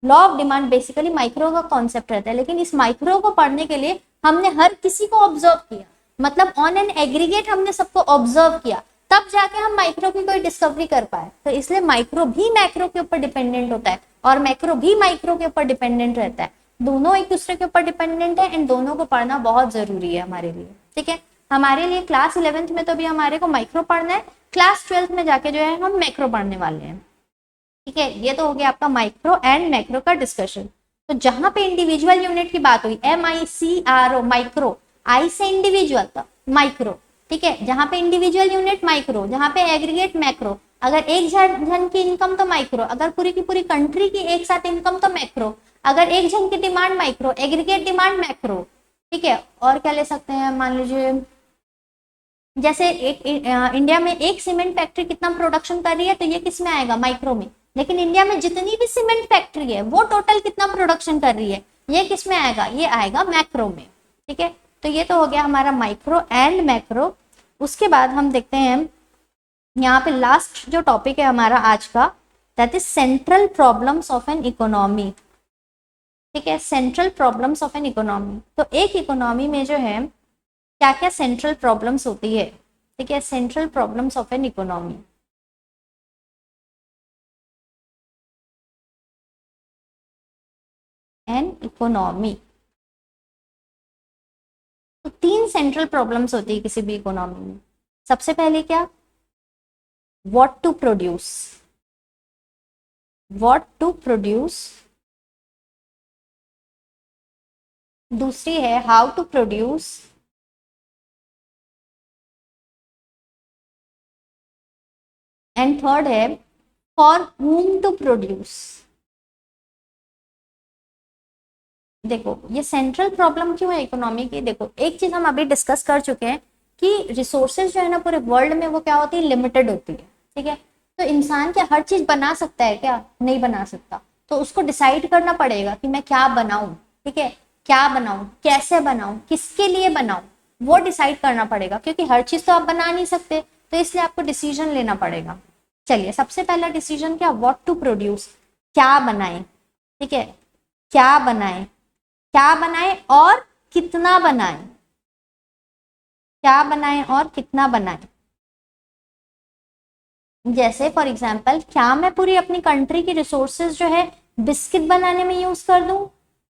Law of demand basically micro का कॉन्सेप्ट रहता है, लेकिन इस माइक्रो को पढ़ने के लिए हमने हर किसी को ऑब्जर्व किया, मतलब ऑन एन एग्रीगेट हमने सबको ऑब्जर्व किया, तब जाके हम माइक्रो की कोई डिस्कवरी कर पाए। तो इसलिए माइक्रो भी मैक्रो के ऊपर डिपेंडेंट होता है और मैक्रो भी माइक्रो के ऊपर डिपेंडेंट रहता है। दोनों एक दूसरे के ऊपर डिपेंडेंट है, इन दोनों को पढ़ना बहुत जरूरी है हमारे लिए, ठीक है? हमारे लिए क्लास 11th में तो भी हमारे को माइक्रो पढ़ना है, क्लास 12th में जाके जो है हम मैक्रो पढ़ने वाले हैं, ठीक है? ये तो हो गया आपका माइक्रो एंड मैक्रो का डिस्कशन। तो जहां पे इंडिविजुअल यूनिट की बात हुई, MICRO, माइक्रो, आई से इंडिविजुअल तो माइक्रो, ठीक है? जहां पे इंडिविजुअल यूनिट माइक्रो, जहां पे एग्रीगेट मैक्रो। अगर एक जन की इनकम तो माइक्रो, अगर पूरी की पूरी कंट्री की एक साथ इनकम तो मैक्रो, अगर एक जन की demand micro, aggregate demand macro, ठीक है? और क्या ले सकते हैं, मान लीजिए जैसे इंडिया में एक सीमेंट फैक्ट्री कितना प्रोडक्शन कर रही है, तो ये किस में आएगा, माइक्रो में। लेकिन इंडिया में जितनी भी सीमेंट फैक्ट्री है वो टोटल कितना प्रोडक्शन कर रही है, ये किस में आएगा, ये आएगा मैक्रो में, ठीक है? तो ये तो हो गया हमारा माइक्रो एंड मैक्रो। उसके बाद हम देखते हैं यहाँ पे लास्ट जो टॉपिक है हमारा आज का, that is central problems of an economy, ठीक है? Central problems of an economy. तो एक इकोनॉमी में जो है क्या क्या सेंट्रल प्रॉब्लम्स होती है, ठीक है? Central problems of an economy. An economy, तो 3 सेंट्रल प्रॉब्लम्स होती है किसी भी इकोनॉमी में। सबसे पहले क्या, what to produce, what to produce. दूसरी है how to produce. And third है फॉर whom टू प्रोड्यूस। देखो ये सेंट्रल प्रॉब्लम क्यों है इकोनॉमी की, देखो एक चीज हम अभी डिस्कस कर चुके हैं कि रिसोर्सेज जो है ना पूरे वर्ल्ड में वो क्या होती है, लिमिटेड होती है, ठीक है? तो इंसान क्या हर चीज बना सकता है क्या, नहीं बना सकता। तो उसको डिसाइड करना पड़ेगा कि मैं क्या बनाऊं, ठीक है? क्या बनाऊं, कैसे बनाऊं, किसके लिए बनाऊं, वो डिसाइड करना पड़ेगा, क्योंकि हर चीज तो आप बना नहीं सकते, तो इसलिए आपको डिसीजन लेना पड़ेगा। चलिए सबसे पहला डिसीजन क्या, व्हाट टू प्रोड्यूस, क्या बनाए, ठीक है? क्या बनाए, क्या बनाए और कितना बनाए, क्या बनाए और कितना बनाए। जैसे फॉर एग्जांपल, क्या मैं पूरी अपनी कंट्री की रिसोर्सेज जो है बिस्किट बनाने में यूज कर दूं,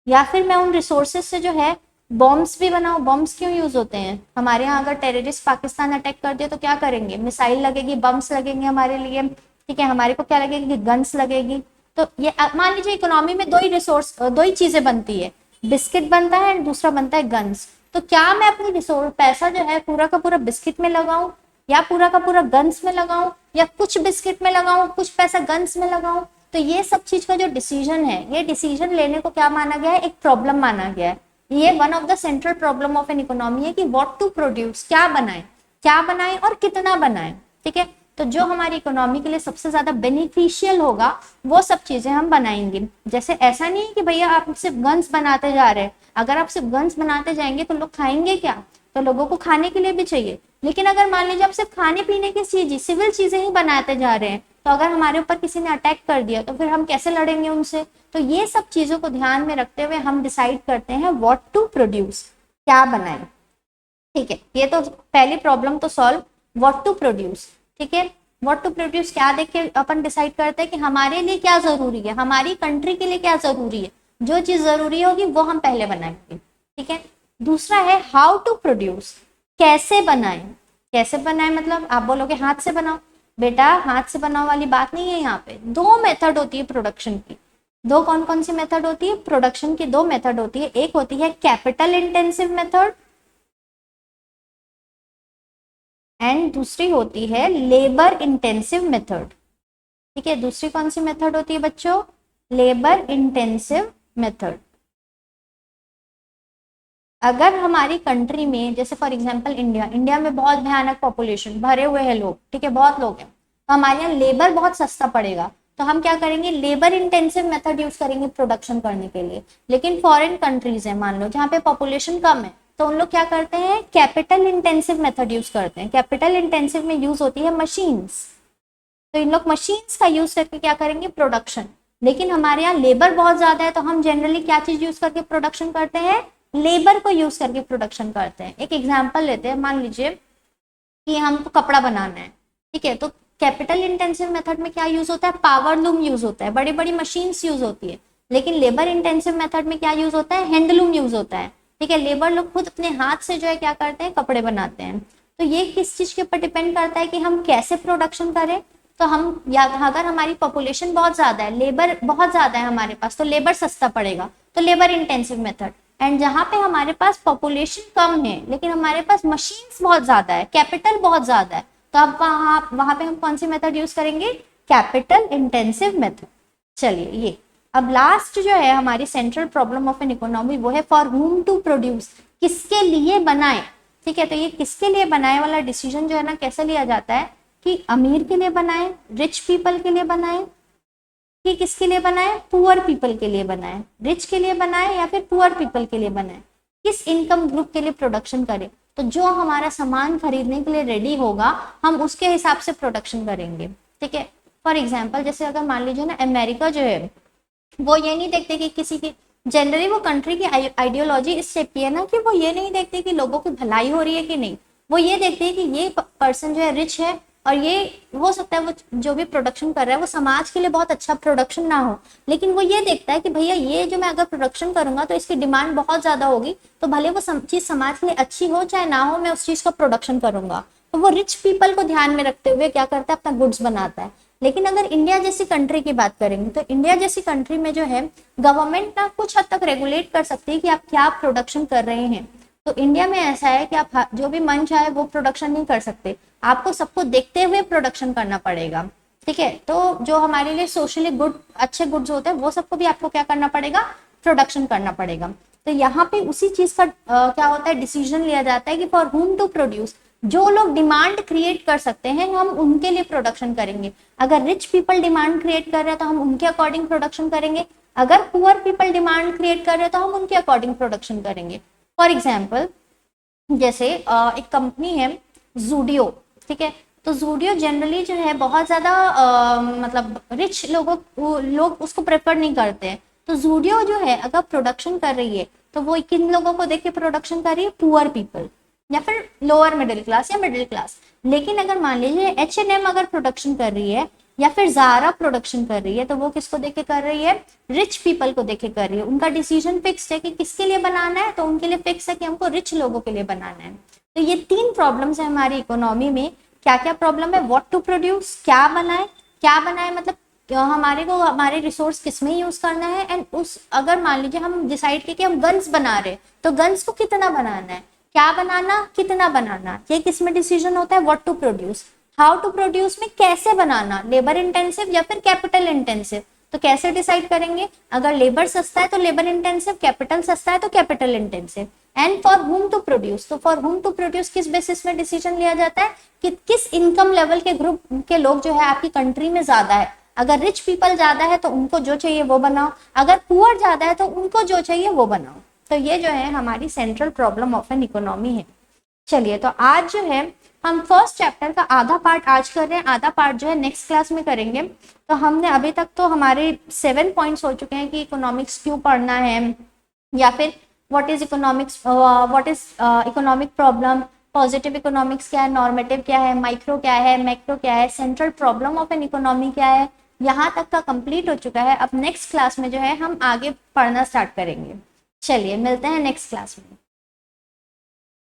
या फिर मैं उन रिसोर्सेज से जो है बॉम्ब्स भी बनाऊं। बॉम्ब्स क्यों यूज होते हैं हमारे यहाँ, अगर टेररिस्ट पाकिस्तान अटैक कर दिया तो क्या करेंगे, मिसाइल लगेगी, बम्स लगेंगे हमारे लिए, ठीक है? हमारे को क्या लगेगी, गन्स लगेगी। तो ये मान लीजिए इकोनॉमी में दो ही चीजें बनती है, बिस्किट बनता है और दूसरा बनता है गन्स। तो क्या मैं अपनी रिसोर्स पैसा जो है पूरा का पूरा बिस्किट में लगाऊं, या पूरा का पूरा गन्स में लगाऊं, या कुछ बिस्किट में लगाऊं, कुछ पैसा गन्स में लगाऊं? तो ये सब चीज का जो डिसीजन है, ये डिसीजन लेने को क्या माना गया है, एक प्रॉब्लम माना गया है। ये one of the central problem of an economy है कि व्हाट टू प्रोड्यूस, क्या बनाए और कितना बनाए। ठीक है, तो जो हमारी इकोनॉमी के लिए सबसे ज्यादा बेनिफिशियल होगा वो सब चीजें हम बनाएंगे। जैसे ऐसा नहीं है कि भैया आप सिर्फ गन्स बनाते जा रहे हैं, अगर आप सिर्फ गन्स बनाते जाएंगे तो लोग खाएंगे क्या? तो लोगों को खाने के लिए भी चाहिए। लेकिन अगर मान लीजिए आप सिर्फ खाने पीने की चीज, सिविल चीजें ही बनाते जा रहे हैं, तो अगर हमारे ऊपर किसी ने अटैक कर दिया तो फिर हम कैसे लड़ेंगे उनसे? तो ये सब चीजों को ध्यान में रखते हुए हम डिसाइड करते हैं व्हाट टू प्रोड्यूस, क्या बनाए। ठीक है, ये तो पहली प्रॉब्लम तो सॉल्व, व्हाट टू प्रोड्यूस। ठीक है, व्हाट टू प्रोड्यूस क्या देख के अपन डिसाइड करते हैं कि हमारे लिए क्या जरूरी है, हमारी कंट्री के लिए क्या जरूरी है। जो चीज जरूरी होगी वो हम पहले बनाएंगे। ठीक है, दूसरा है हाउ टू प्रोड्यूस, कैसे बनाए। कैसे बनाए मतलब आप बोलोगे हाथ से बनाओ, बेटा हाथ से बनाओ वाली बात नहीं है। यहाँ पे दो मेथड होती है प्रोडक्शन की। दो कौन कौन सी मेथड होती है प्रोडक्शन की? दो मेथड होती है। एक होती है कैपिटल इंटेंसिव मेथड एंड दूसरी होती है लेबर इंटेंसिव मेथड। ठीक है, दूसरी कौन सी मेथड होती है बच्चों? Labour intensive method. अगर हमारी कंट्री में जैसे फॉर एग्जांपल इंडिया में बहुत भयानक पॉपुलेशन, भरे हुए हैं लोग, ठीक है, बहुत लोग हैं, तो हमारे यहाँ लेबर बहुत सस्ता पड़ेगा, तो हम क्या करेंगे, लेबर इंटेंसिव मेथड यूज करेंगे प्रोडक्शन करने के लिए। लेकिन फॉरेन कंट्रीज है मान लो जहाँ पे पॉपुलेशन कम है, तो उन लोग क्या करते हैं, कैपिटल इंटेंसिव मेथड यूज करते हैं। कैपिटल इंटेंसिव में यूज होती है मशीन्स, तो इन लोग मशीन्स का यूज करके क्या करेंगे, प्रोडक्शन। लेकिन हमारे यहाँ लेबर बहुत ज्यादा है, तो हम जनरली क्या चीज यूज करके प्रोडक्शन करते हैं, लेबर को यूज करके प्रोडक्शन करते हैं। एक एग्जांपल लेते हैं, मान लीजिए कि हमको कपड़ा बनाना है, ठीक है, तो कैपिटल इंटेंसिव मेथड में क्या यूज होता है, पावर लूम यूज होता है, बड़ी बड़ी मशीन्स यूज होती है। लेकिन लेबर इंटेंसिव मेथड में क्या यूज होता है, हैंडलूम यूज होता है। ठीक है, लेबर लोग खुद अपने हाथ से जो है क्या करते हैं, कपड़े बनाते हैं। तो ये किस चीज के ऊपर डिपेंड करता है कि हम कैसे प्रोडक्शन करें। तो हम या अगर हमारी पॉपुलेशन बहुत ज्यादा है, लेबर बहुत ज्यादा है हमारे पास, तो लेबर सस्ता पड़ेगा, तो लेबर इंटेंसिव मेथड। एंड जहाँ पे हमारे पास पॉपुलेशन कम है लेकिन हमारे पास मशीन्स बहुत ज्यादा है, कैपिटल बहुत ज्यादा है, तो अब वहां पे हम कौन सी मेथड यूज करेंगे, कैपिटल इंटेंसिव मेथड। चलिए, ये अब लास्ट जो है हमारी central problem of an economy, वो है फॉर हुम टू प्रोड्यूस, किसके लिए बनाए। ठीक है, तो ये किसके लिए बनाए वाला डिसीजन जो है ना, कैसे लिया जाता है कि अमीर के लिए बनाए, रिच पीपल के लिए बनाए, कि किसके लिए बनाए, पुअर पीपल के लिए बनाए, रिच के लिए बनाए या फिर पुअर पीपल के लिए बनाए, किस इनकम ग्रुप के लिए प्रोडक्शन करें। तो जो हमारा सामान खरीदने के लिए रेडी होगा हम उसके हिसाब से प्रोडक्शन करेंगे। ठीक है, फॉर एग्जाम्पल जैसे अगर मान लीजिए ना, अमेरिका जो है वो ये नहीं देखते कि किसी की, जनरली वो कंट्री की आइडियोलॉजी इस शेप की है ना कि वो ये नहीं देखते कि लोगों की भलाई हो रही है कि नहीं, वो ये देखते हैं कि ये पर्सन जो है रिच है, और ये हो सकता है वो जो भी प्रोडक्शन कर रहा है वो समाज के लिए बहुत अच्छा प्रोडक्शन ना हो, लेकिन वो ये देखता है कि भैया ये जो मैं अगर प्रोडक्शन करूंगा तो इसकी डिमांड बहुत ज्यादा होगी, तो भले वो चीज समाज के लिए अच्छी हो चाहे ना हो, मैं उस चीज का प्रोडक्शन करूंगा। तो वो रिच पीपल को ध्यान में रखते हुए क्या करता है, अपना गुड्स बनाता है। लेकिन अगर इंडिया जैसी कंट्री की बात करेंगे तो इंडिया जैसी कंट्री में जो है गवर्नमेंट ना कुछ हद तक रेगुलेट कर सकती है कि आप क्या प्रोडक्शन कर रहे हैं। तो इंडिया में ऐसा है कि आप जो भी मन चाहे वो प्रोडक्शन नहीं कर सकते, आपको सबको देखते हुए प्रोडक्शन करना पड़ेगा। ठीक है, तो जो हमारे लिए सोशली गुड अच्छे गुड्स होते हैं वो सबको भी आपको क्या करना पड़ेगा, प्रोडक्शन करना पड़ेगा। तो यहाँ पे उसी चीज का क्या होता है, डिसीजन लिया जाता है कि फॉर हुम टू प्रोड्यूस, जो लोग डिमांड क्रिएट कर सकते हैं हम उनके लिए प्रोडक्शन करेंगे। अगर रिच पीपल डिमांड क्रिएट कर रहे हैं तो हम उनके अकॉर्डिंग प्रोडक्शन करेंगे, अगर पुअर पीपल डिमांड क्रिएट कर रहे हैं तो हम उनके अकॉर्डिंग प्रोडक्शन करेंगे। फॉर एग्जाम्पल जैसे एक कंपनी है जूडियो, ठीक है, तो जूडियो जनरली जो है बहुत ज्यादा मतलब रिच लोग उसको प्रेफर नहीं करते हैं। तो जूडियो जो है अगर प्रोडक्शन कर रही है तो वो किन लोगों को देख के प्रोडक्शन कर रही है, पुअर पीपल या फिर लोअर मिडिल क्लास या मिडिल क्लास। लेकिन अगर मान लीजिए H&M अगर प्रोडक्शन कर रही है या फिर जारा प्रोडक्शन कर रही है तो वो किसको देख के कर रही है, रिच पीपल को देख के कर रही है। उनका डिसीजन फिक्स है कि किसके लिए बनाना है, तो उनके लिए फिक्स है कि हमको रिच लोगों के लिए बनाना है। तो ये तीन प्रॉब्लम्स है हमारी इकोनॉमी में। क्या क्या प्रॉब्लम है, व्हाट टू प्रोड्यूस, क्या बनाए मतलब हमारे को हमारे रिसोर्स किस में यूज करना है, एंड उस अगर मान लीजिए हम डिसाइड किए कि हम गन्स बना रहे, तो गन्स को कितना बनाना है, क्या बनाना, कितना बनाना, ये किस में डिसीजन होता है, what to produce. How to produce में कैसे बनाना, लेबर इंटेंसिव या फिर कैपिटल इंटेंसिव, तो कैसे डिसाइड करेंगे, अगर लेबर सस्ता है तो लेबर इंटेंसिव, कैपिटल सस्ता है तो capital intensive. And for whom to produce, तो फॉर हुम टू प्रोड्यूस किस बेसिस में डिसीजन लिया जाता है कि किस इनकम लेवल के ग्रुप के लोग जो है आपकी कंट्री में ज्यादा है। अगर रिच पीपल ज्यादा है तो उनको जो चाहिए वो बनाओ, अगर पुअर ज्यादा है तो उनको जो चाहिए वो बनाओ। तो ये जो है हमारी central problem of an economy है। चलिए, तो आज जो है हम फर्स्ट चैप्टर का आधा पार्ट आज कर रहे हैं, आधा पार्ट जो है नेक्स्ट क्लास में करेंगे। तो हमने अभी तक तो हमारे 7 पॉइंट्स हो चुके हैं कि इकोनॉमिक्स क्यों पढ़ना है, या फिर what is economics, what is economic problem, positive economics क्या है, नॉर्मेटिव क्या है, माइक्रो क्या है, मैक्रो क्या है, central problem of an economy क्या है, यहाँ तक का कंप्लीट हो चुका है। अब नेक्स्ट क्लास में जो है हम आगे पढ़ना स्टार्ट करेंगे। चलिए, मिलते हैं नेक्स्ट क्लास में।